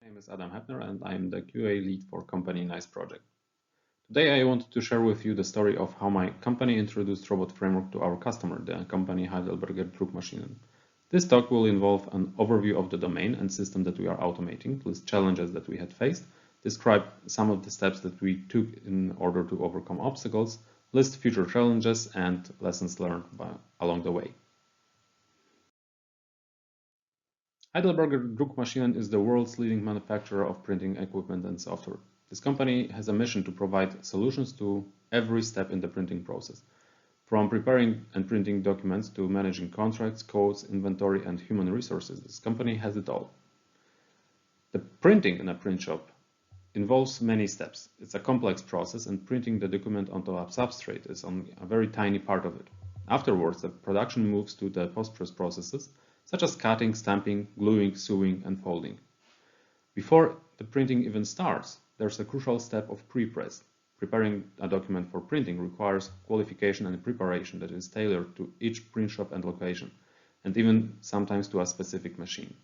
My name is Adam Hepner and I'm the QA lead for company Nice project. Today I wanted to share with you the story of how my company introduced robot framework to our customer, the company Heidelberger Druckmachinen. This talk will involve an overview of the domain and system that we are automating, list challenges that we had faced, describe some of the steps that we took in order to overcome obstacles, list future challenges and lessons learned along the way. Heidelberger Druckmaschinen is the world's leading manufacturer of printing equipment and software. This company has a mission to provide solutions to every step in the printing process, from preparing and printing documents to managing contracts, codes, inventory, and human resources. This company has it all. The printing in a print shop involves many steps. It's a complex process, and printing the document onto a substrate is only a very tiny part of it. Afterwards, the production moves to the post-press processes, such as cutting, stamping, gluing, sewing, and folding. Before the printing even starts, there's a crucial step of pre-press. Preparing a document for printing requires qualification and preparation that is tailored to each print shop and location, and even sometimes to a specific machine.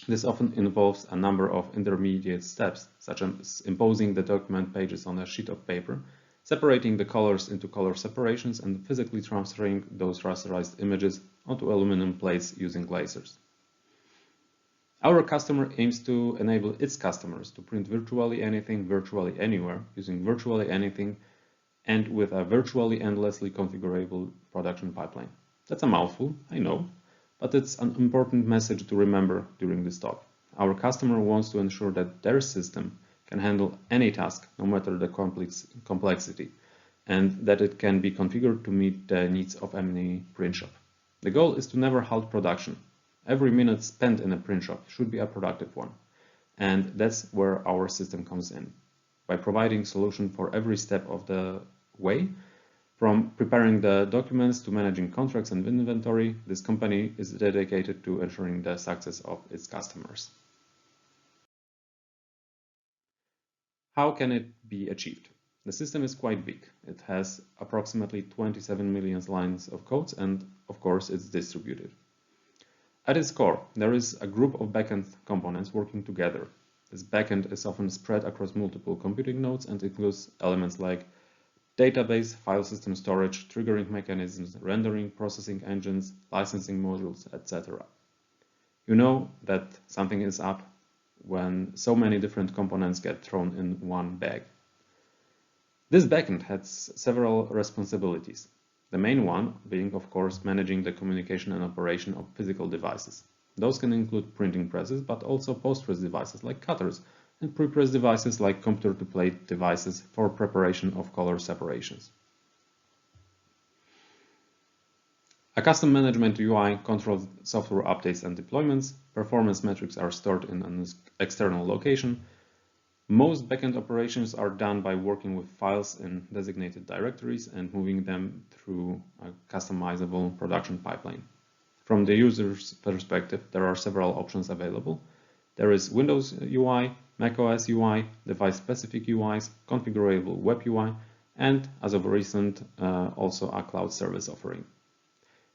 This often involves a number of intermediate steps, such as imposing the document pages on a sheet of paper, separating the colors into color separations, and physically transferring those rasterized images onto aluminum plates using lasers. Our customer aims to enable its customers to print virtually anything, virtually anywhere, using virtually anything, and with a virtually endlessly configurable production pipeline. That's a mouthful, I know, but it's an important message to remember during this talk. Our customer wants to ensure that their system can handle any task, no matter the complexity, and that it can be configured to meet the needs of any print shop. The goal is to never halt production. Every minute spent in a print shop should be a productive one, and that's where our system comes in. By providing solution for every step of the way, from preparing the documents to managing contracts and inventory, this company is dedicated to ensuring the success of its customers. How can it be achieved? The system is quite big. It has approximately 27 million lines of codes, and of course it's distributed. At its core, there is a group of backend components working together. This backend is often spread across multiple computing nodes and includes elements like database, file system storage, triggering mechanisms, rendering, processing engines, licensing modules, etc. You know that something is up when so many different components get thrown in one bag. This backend has several responsibilities. The main one being, of course, managing the communication and operation of physical devices. Those can include printing presses, but also post-press devices like cutters, and pre-press devices like computer-to-plate devices for preparation of color separations. A custom management UI controls software updates and deployments. Performance metrics are stored in an external location. Most backend operations are done by working with files in designated directories and moving them through a customizable production pipeline. From the user's perspective, there are several options available. There is Windows UI, macOS UI, device-specific UIs, configurable web UI, and as of recent, also a cloud service offering.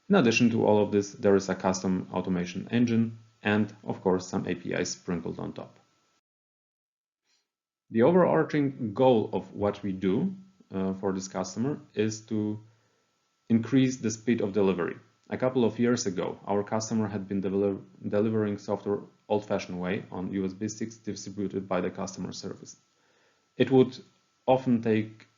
In addition to all of this, there is a custom automation engine and, of course, some APIs sprinkled on top. The overarching goal of what we do for this customer is to increase the speed of delivery. A couple of years ago, our customer had been delivering software old-fashioned way on USB sticks distributed by the customer service. It would often take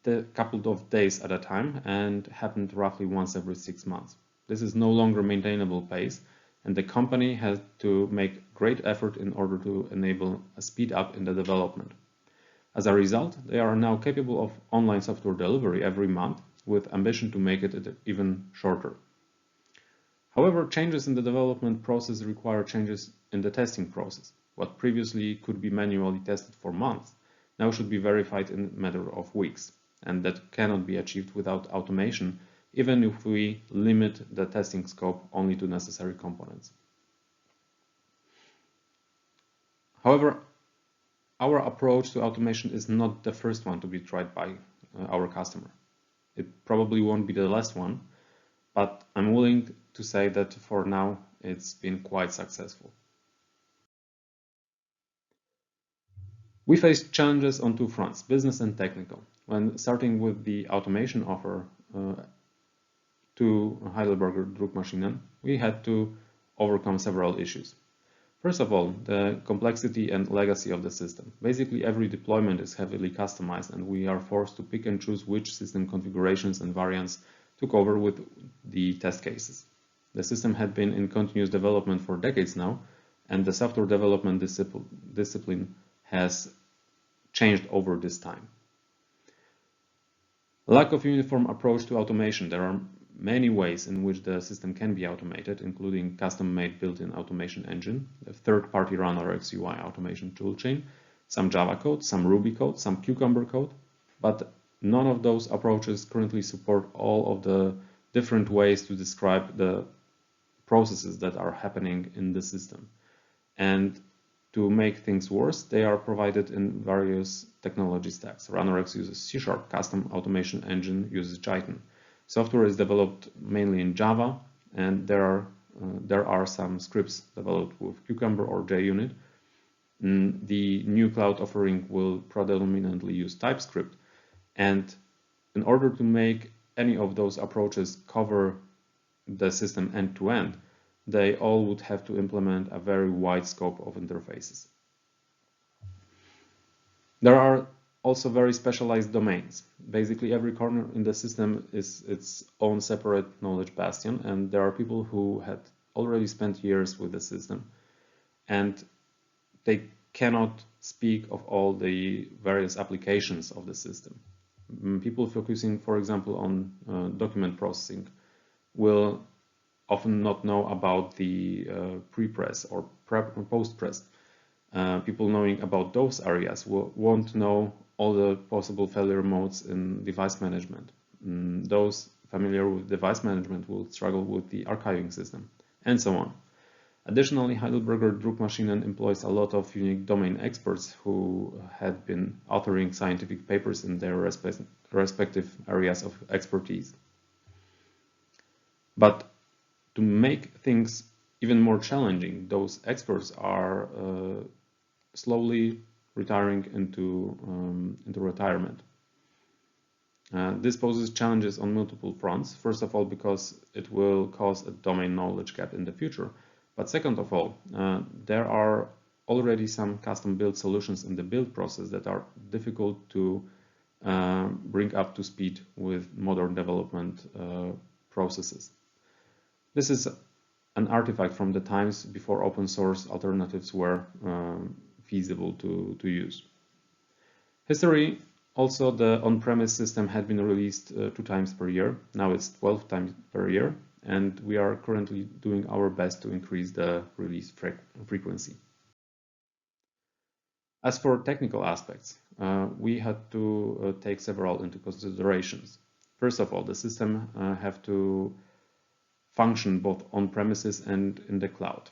a couple of days at a time and happened roughly once every 6 months. This is no longer maintainable pace, and the company had to make great effort in order to enable a speed up in the development. As a result, they are now capable of online software delivery every month with ambition to make it even shorter. However, changes in the development process require changes in the testing process. What previously could be manually tested for months now should be verified in a matter of weeks, and that cannot be achieved without automation, even if we limit the testing scope only to necessary components. However, our approach to automation is not the first one to be tried by our customer. It probably won't be the last one, but I'm willing to say that for now it's been quite successful. We faced challenges on two fronts, business and technical. When starting with the automation offer to Heidelberger Druckmaschinen, we had to overcome several issues. First of all, the complexity and legacy of the system. Basically, every deployment is heavily customized, and we are forced to pick and choose which system configurations and variants to cover with the test cases. The system had been in continuous development for decades now, and the software development discipline has changed over this time. Lack of uniform approach to automation. There are many ways in which the system can be automated, including custom-made built-in automation engine, a third-party RunRx UI automation toolchain, some Java code, some Ruby code, some Cucumber code, but none of those approaches currently support all of the different ways to describe the processes that are happening in the system. And to make things worse, they are provided in various technology stacks. RunRx uses C#, custom automation engine uses Jython. Software is developed mainly in Java, and there are some scripts developed with Cucumber or JUnit. The new cloud offering will predominantly use TypeScript, and in order to make any of those approaches cover the system end-to-end, they all would have to implement a very wide scope of interfaces. There are also very specialized domains. Basically, every corner in the system is its own separate knowledge bastion, and there are people who had already spent years with the system, and they cannot speak of all the various applications of the system. People focusing, for example, on document processing will often not know about the pre-press or post-press. People knowing about those areas won't know all the possible failure modes in device management. Those familiar with device management will struggle with the archiving system, and so on. Additionally, Heidelberger Druckmaschinen employs a lot of unique domain experts who had been authoring scientific papers in their respective areas of expertise. But to make things even more challenging, those experts are slowly retiring into retirement. This poses challenges on multiple fronts. First of all, because it will cause a domain knowledge gap in the future. But second of all, there are already some custom-built solutions in the build process that are difficult to bring up to speed with modern development processes. This is an artifact from the times before open source alternatives were feasible to use. History, also the on-premise system had been released 2 times per year. Now it's 12 times per year, and we are currently doing our best to increase the release frequency. As for technical aspects, we had to take several into considerations. First of all, the system have to function both on premises and in the cloud.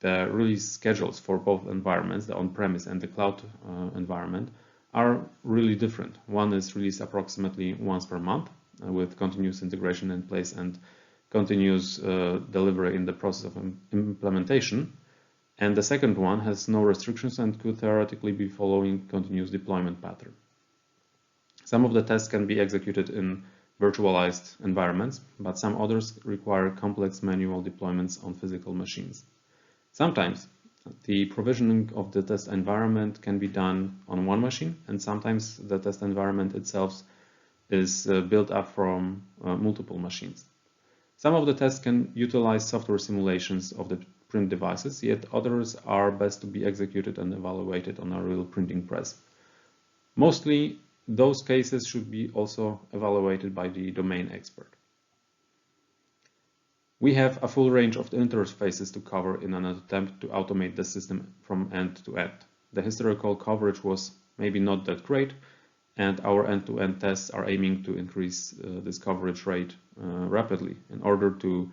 The release schedules for both environments, the on-premise and the cloud environment, are really different. One is released approximately once per month with continuous integration in place and continuous delivery in the process of implementation. And the second one has no restrictions and could theoretically be following continuous deployment pattern. Some of the tests can be executed in virtualized environments, but some others require complex manual deployments on physical machines. Sometimes the provisioning of the test environment can be done on one machine, and sometimes the test environment itself is built up from multiple machines. Some of the tests can utilize software simulations of the print devices, yet others are best to be executed and evaluated on a real printing press. Mostly, those cases should be also evaluated by the domain expert. We have a full range of interfaces to cover in an attempt to automate the system from end to end. The historical coverage was maybe not that great, and our end-to-end tests are aiming to increase this coverage rate rapidly in order to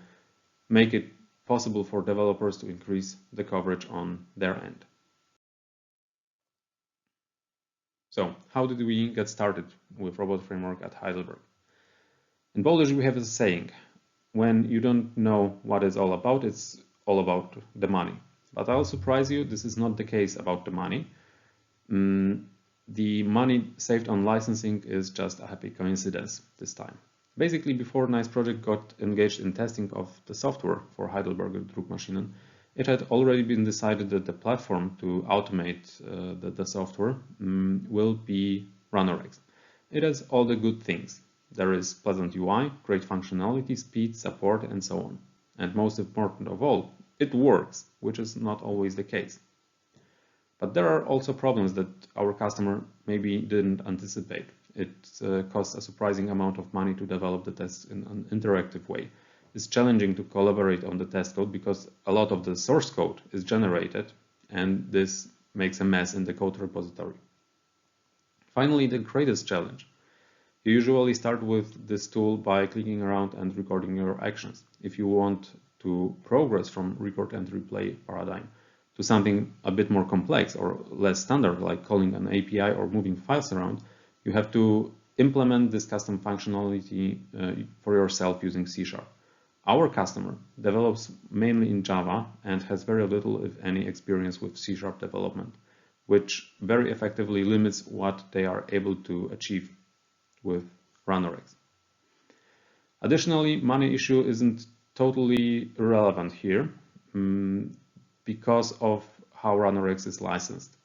make it possible for developers to increase the coverage on their end. So, how did we get started with Robot Framework at Heidelberg? In Polish, we have a saying, when you don't know what it's all about the money. But I'll surprise you, this is not the case about the money. The money saved on licensing is just a happy coincidence this time. Basically, before Nice Project got engaged in testing of the software for Heidelberger Druckmaschinen, it had already been decided that the platform to automate the software will be RunnerX. It has all the good things. There is pleasant UI, great functionality, speed, support, and so on. And most important of all, it works, which is not always the case. But there are also problems that our customer maybe didn't anticipate. It costs a surprising amount of money to develop the tests in an interactive way. It's challenging to collaborate on the test code because a lot of the source code is generated, and this makes a mess in the code repository. Finally, the greatest challenge. You usually start with this tool by clicking around and recording your actions. If you want to progress from record and replay paradigm to something a bit more complex or less standard, like calling an API or moving files around, you have to implement this custom functionality for yourself using C#. Our customer develops mainly in Java and has very little, if any, experience with C# development, which very effectively limits what they are able to achieve with RunnerX. Additionally, money issue isn't totally irrelevant here because of how RunnerX is licensed.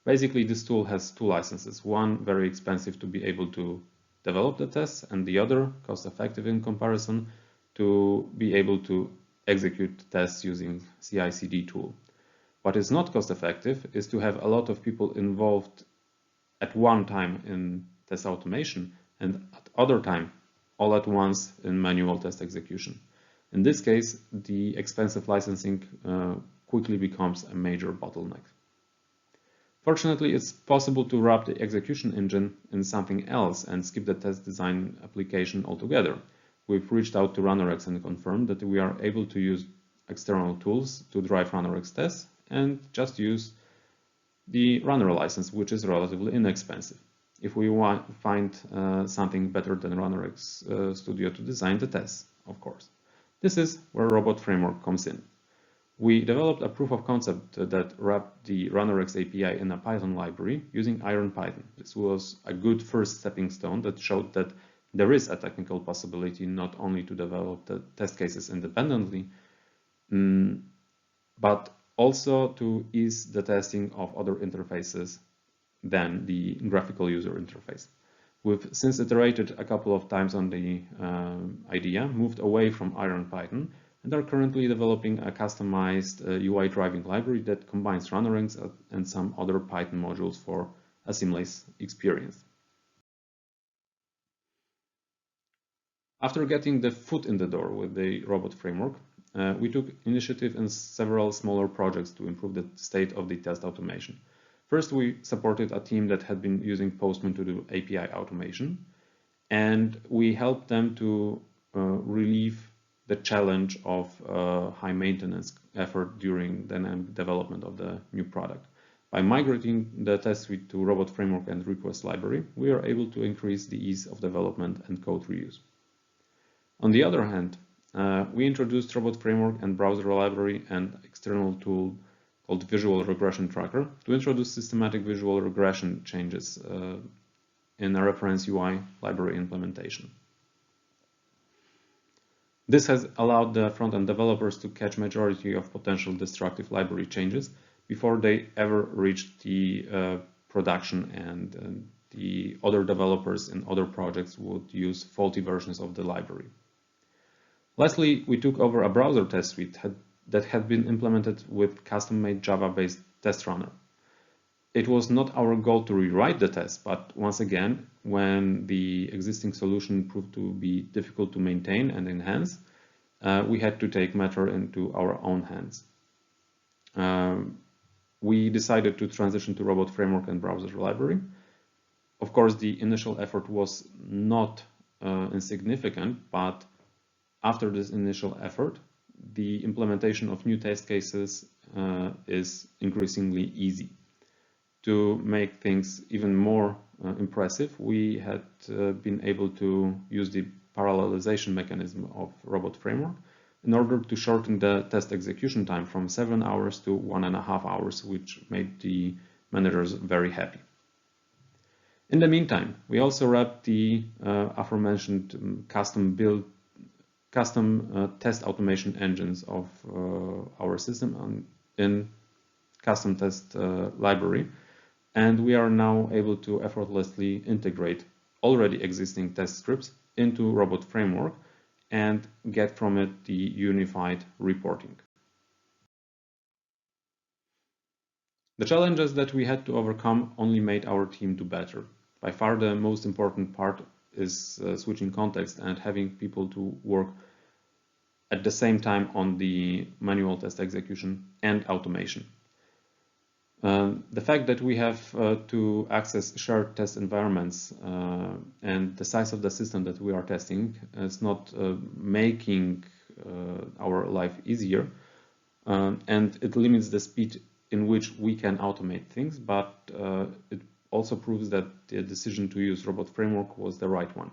Basically, this tool has two licenses, one very expensive to be able to develop the tests, and the other cost-effective in comparison to be able to execute tests using CI/CD tool. What is not cost-effective is to have a lot of people involved at one time in test automation and at other time all at once in manual test execution. In this case, the expensive licensing quickly becomes a major bottleneck. Fortunately, it's possible to wrap the execution engine in something else and skip the test design application altogether. We've reached out to RunnerX and confirmed that we are able to use external tools to drive RunnerX tests and just use the Runner license, which is relatively inexpensive. If we find something better than RunnerX Studio to design the tests, of course. This is where Robot Framework comes in. We developed a proof of concept that wrapped the RunnerX API in a Python library using IronPython. This was a good first stepping stone that showed that there is a technical possibility not only to develop the test cases independently, but also to ease the testing of other interfaces than the graphical user interface. We've since iterated a couple of times on the idea, moved away from IronPython, and are currently developing a customized UI driving library that combines RunnerX and some other Python modules for a seamless experience. After getting the foot in the door with the robot framework, we took initiative in several smaller projects to improve the state of the test automation. First, we supported a team that had been using Postman to do API automation, and we helped them to relieve the challenge of high maintenance effort during the development of the new product. By migrating the test suite to Robot Framework and Request Library, we are able to increase the ease of development and code reuse. On the other hand, we introduced Robot Framework and Browser Library and external tool called Visual Regression Tracker to introduce systematic visual regression changes in a reference UI library implementation. This has allowed the front-end developers to catch majority of potential destructive library changes before they ever reach the production, and the other developers in other projects would use faulty versions of the library. Lastly, we took over a browser test suite that had been implemented with custom-made Java-based test runner. It was not our goal to rewrite the test, but once again, when the existing solution proved to be difficult to maintain and enhance, we had to take matter into our own hands. We decided to transition to Robot Framework and Browser Library. Of course, the initial effort was not insignificant, but after this initial effort, the implementation of new test cases is increasingly easy. To make things even more impressive, we had been able to use the parallelization mechanism of Robot Framework in order to shorten the test execution time from 7 hours to 1.5 hours, which made the managers very happy. In the meantime, we also wrapped the aforementioned custom test automation engines of our system in custom test library, and we are now able to effortlessly integrate already existing test scripts into Robot Framework and get from it the unified reporting. The challenges that we had to overcome only made our team do better. By far the most important part is switching context and having people to work at the same time on the manual test execution and automation. The fact that we have to access shared test environments and the size of the system that we are testing is not making our life easier, and it limits the speed in which we can automate things, but it also proves that the decision to use Robot Framework was the right one.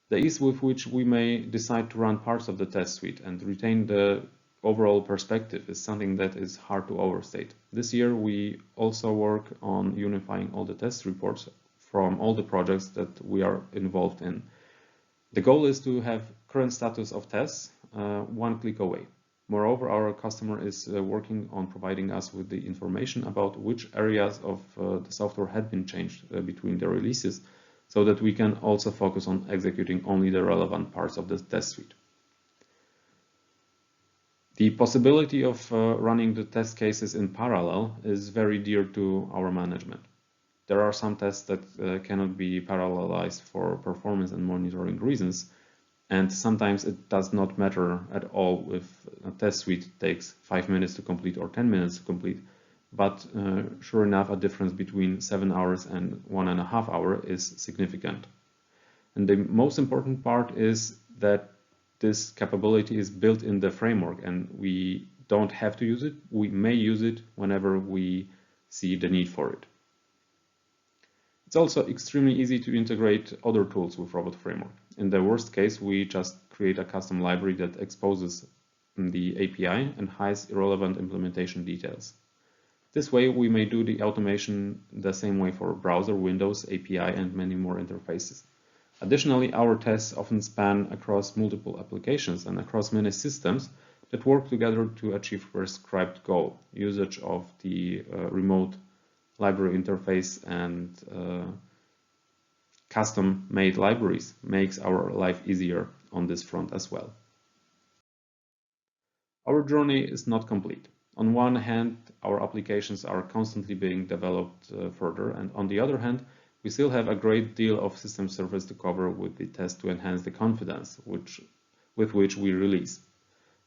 The ease with which we may decide to run parts of the test suite and retain the overall perspective is something that is hard to overstate. This year we also work on unifying all the test reports from all the projects that we are involved in. The goal is to have current status of tests one click away. Moreover, our customer is working on providing us with the information about which areas of the software had been changed between the releases, so that we can also focus on executing only the relevant parts of the test suite. The possibility of running the test cases in parallel is very dear to our management. There are some tests that cannot be parallelized for performance and monitoring reasons, and sometimes it does not matter at all if a test suite takes 5 minutes to complete or 10 minutes to complete, but sure enough, a difference between 7 hours and 1.5 hours is significant. And the most important part is that this capability is built in the framework and we don't have to use it. We may use it whenever we see the need for it. It's also extremely easy to integrate other tools with Robot Framework. In the worst case, we just create a custom library that exposes the API and hides irrelevant implementation details. This way, we may do the automation the same way for browser, Windows, API, and many more interfaces. Additionally, our tests often span across multiple applications and across many systems that work together to achieve prescribed goal. Usage of the remote library interface and custom-made libraries makes our life easier on this front as well. Our journey is not complete. On one hand, our applications are constantly being developed further, and on the other hand, we still have a great deal of system surface to cover with the test to enhance the confidence with which we release.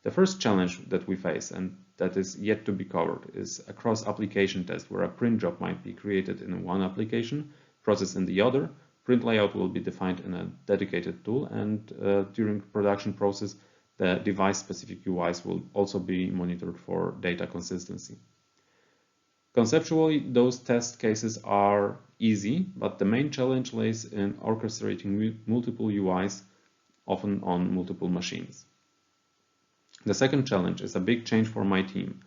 The first challenge that we face, and that is yet to be covered, is a cross-application test where a print job might be created in one application, processed in the other, print layout will be defined in a dedicated tool, and during production process, the device-specific UIs will also be monitored for data consistency. Conceptually, those test cases are easy, but the main challenge lays in orchestrating multiple UIs, often on multiple machines. The second challenge is a big change for my team.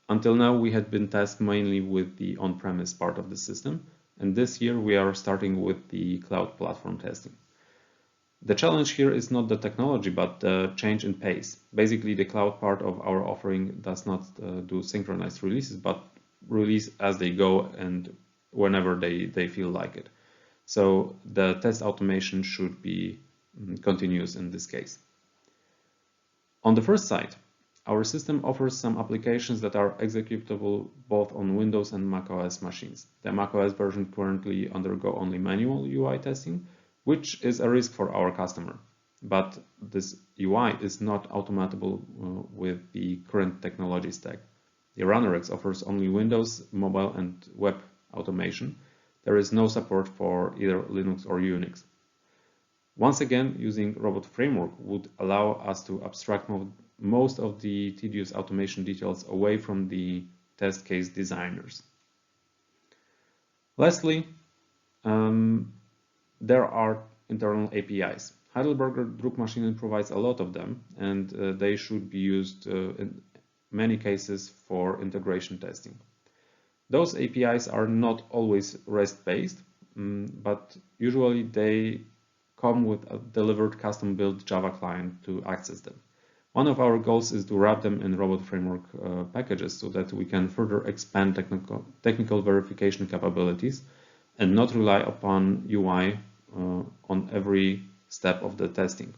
Until now, we had been tasked mainly with the on-premise part of the system, and this year we are starting with the cloud platform testing. The challenge here is not the technology, but the change in pace. Basically, the cloud part of our offering does not do synchronized releases, but release as they go and whenever they feel like it. So the test automation should be continuous in this case. On the first side, our system offers some applications that are executable both on Windows and macOS machines. The macOS version currently undergo only manual UI testing, which is a risk for our customer. But this UI is not automatable with the current technology stack. The RunnerX offers only Windows, mobile, and web automation. There is no support for either Linux or Unix. Once again, using Robot Framework would allow us to abstract most of the tedious automation details away from the test case designers. Lastly, there are internal APIs. Heidelberger Druckmachinen provides a lot of them, and they should be used in many cases for integration testing. Those APIs are not always REST-based, but usually they come with a delivered custom-built Java client to access them. One of our goals is to wrap them in robot framework packages so that we can further expand technical verification capabilities and not rely upon UI on every step of the testing.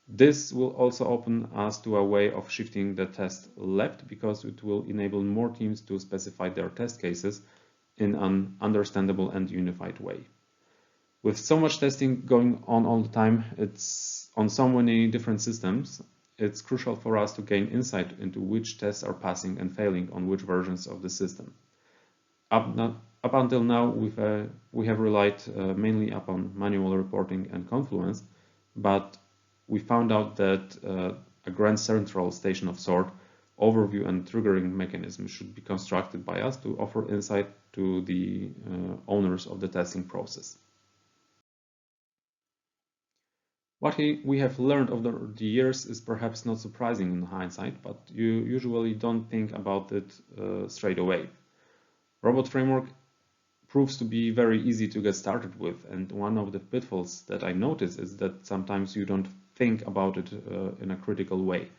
This will also open us to a way of shifting the test left, because it will enable more teams to specify their test cases in an understandable and unified way. With so much testing going on all the time, it's on so many different systems, it's crucial for us to gain insight into which tests are passing and failing on which versions of the system. Up until now, we have relied mainly upon manual reporting and Confluence, but we found out that a grand central station of sort, overview and triggering mechanism should be constructed by us to offer insight to the owners of the testing process. What we have learned over the years is perhaps not surprising in hindsight, but you usually don't think about it straight away. Robot Framework proves to be very easy to get started with, and one of the pitfalls that I notice is that sometimes you don't think about it in a critical way.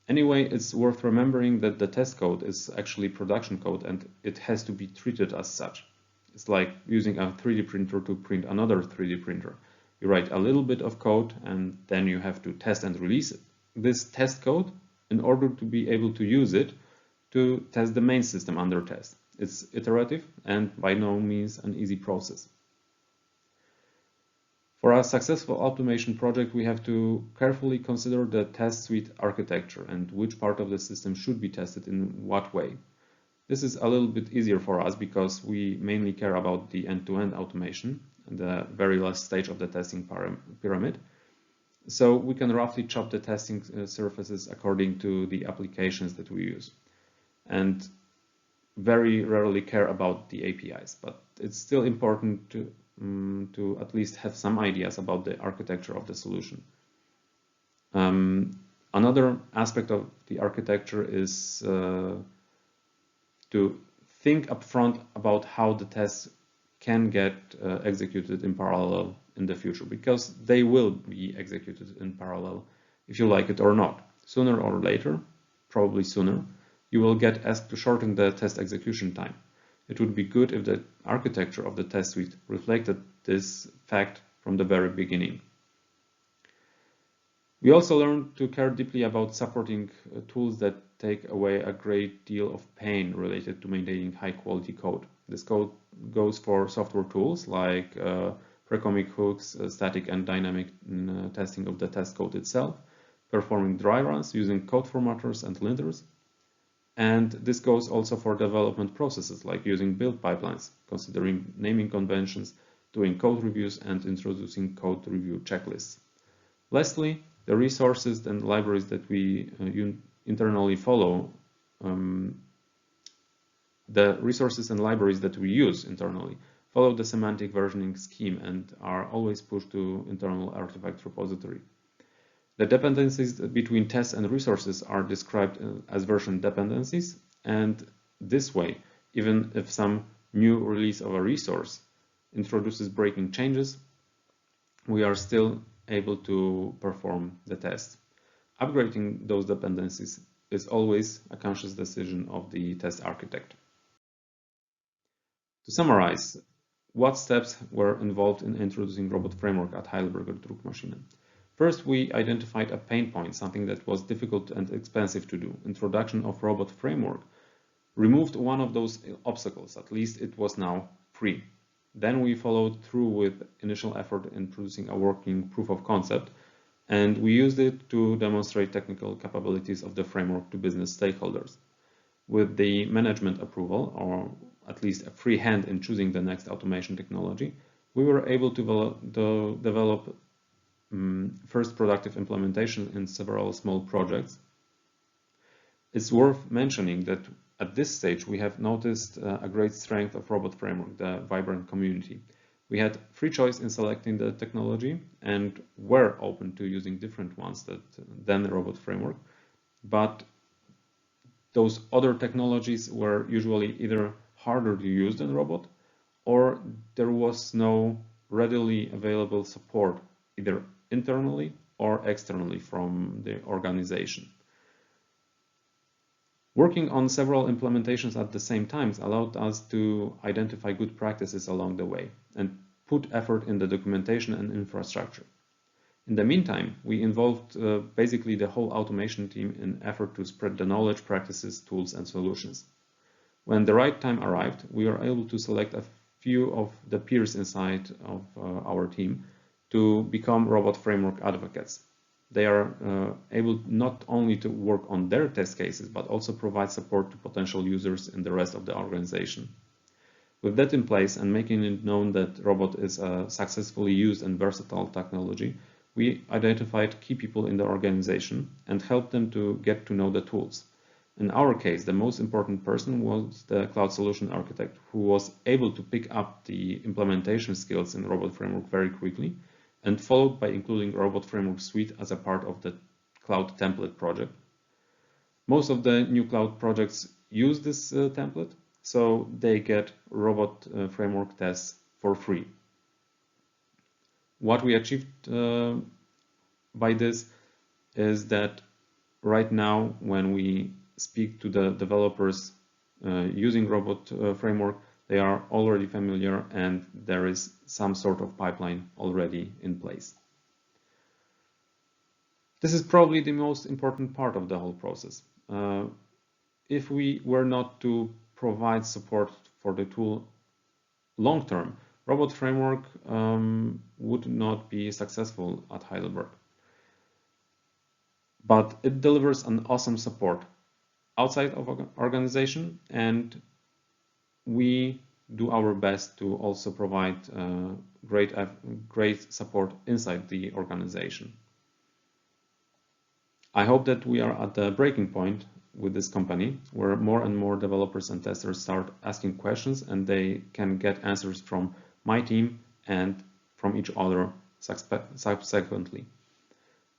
Anyway, it's worth remembering that the test code is actually production code and it has to be treated as such. It's like using a 3D printer to print another 3D printer. You write a little bit of code and then you have to test and release it. This test code, in order to be able to use it to test the main system under test. It's iterative and by no means an easy process. For a successful automation project, we have to carefully consider the test suite architecture and which part of the system should be tested in what way. This is a little bit easier for us because we mainly care about the end-to-end automation, the very last stage of the testing pyramid. So we can roughly chop the testing surfaces according to the applications that we use, and very rarely care about the APIs, but it's still important to at least have some ideas about the architecture of the solution. Another aspect of the architecture is to think upfront about how the tests can get executed in parallel in the future, because they will be executed in parallel if you like it or not. Sooner or later, probably sooner, you will get asked to shorten the test execution time. It would be good if the architecture of the test suite reflected this fact from the very beginning. We also learned to care deeply about supporting tools that take away a great deal of pain related to maintaining high-quality code. This code goes for software tools like pre-commit hooks, static and dynamic testing of the test code itself, performing dry runs using code formatters and linters. And this goes also for development processes like using build pipelines, considering naming conventions, doing code reviews, and introducing code review checklists. Lastly, the resources and libraries that we internally follow, the resources and libraries that we use internally follow the semantic versioning scheme and are always pushed to internal artifact repository. The dependencies between tests and resources are described as version dependencies, and this way, even if some new release of a resource introduces breaking changes, we are still able to perform the test. Upgrading those dependencies is always a conscious decision of the test architect. To summarize, what steps were involved in introducing Robot Framework at Heidelberger Druckmaschinen? First, we identified a pain point, something that was difficult and expensive to do. Introduction of Robot Framework removed one of those obstacles, at least it was now free. Then we followed through with initial effort in producing a working proof of concept, and we used it to demonstrate technical capabilities of the framework to business stakeholders. With the management approval, or at least a free hand in choosing the next automation technology, we were able to develop first productive implementation in several small projects. It's worth mentioning that at this stage we have noticed a great strength of Robot Framework, the vibrant community. We had free choice in selecting the technology and were open to using different ones than the Robot Framework, but Those other technologies were usually either harder to use than robot, or there was no readily available support either internally or externally from the organization. Working on several implementations at the same time allowed us to identify good practices along the way and put effort in the documentation and infrastructure. In the meantime, we involved basically the whole automation team in effort to spread the knowledge, practices, tools, and solutions. When the right time arrived, we were able to select a few of the peers inside of our team to become robot framework advocates. They are able not only to work on their test cases, but also provide support to potential users in the rest of the organization. With that in place and making it known that robot is a successfully used and versatile technology, we identified key people in the organization and helped them to get to know the tools. In our case, the most important person was the cloud solution architect, who was able to pick up the implementation skills in Robot Framework very quickly, and followed by including Robot Framework Suite as a part of the cloud template project. Most of the new cloud projects use this template, so they get Robot Framework tests for free. What we achieved by this is that right now, when we speak to the developers using Robot Framework, they are already familiar and there is some sort of pipeline already in place. This is probably the most important part of the whole process. If we were not to provide support for the tool long term, Robot Framework would not be successful at Heidelberg. But it delivers an awesome support outside of an organization, and we do our best to also provide great support inside the organization. I hope that we are at the breaking point with this company, where more and more developers and testers start asking questions and they can get answers from my team and from each other subsequently.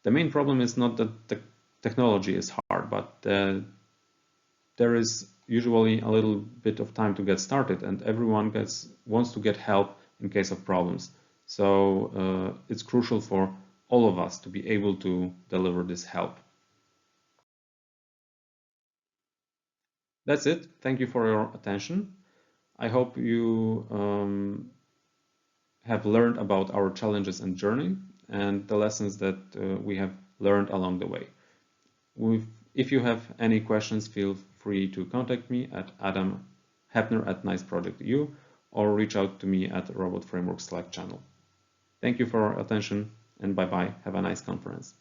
The main problem is not that the technology is hard, but there is usually a little bit of time to get started, and everyone wants to get help in case of problems. So it's crucial for all of us to be able to deliver this help. That's it. Thank you for your attention. I hope you have learned about our challenges and journey and the lessons that we have learned along the way. If you have any questions, feel free to contact me at adamhepner@niceproject.eu or reach out to me at Robot Framework Slack channel. Thank you for your attention and bye-bye. Have a nice conference.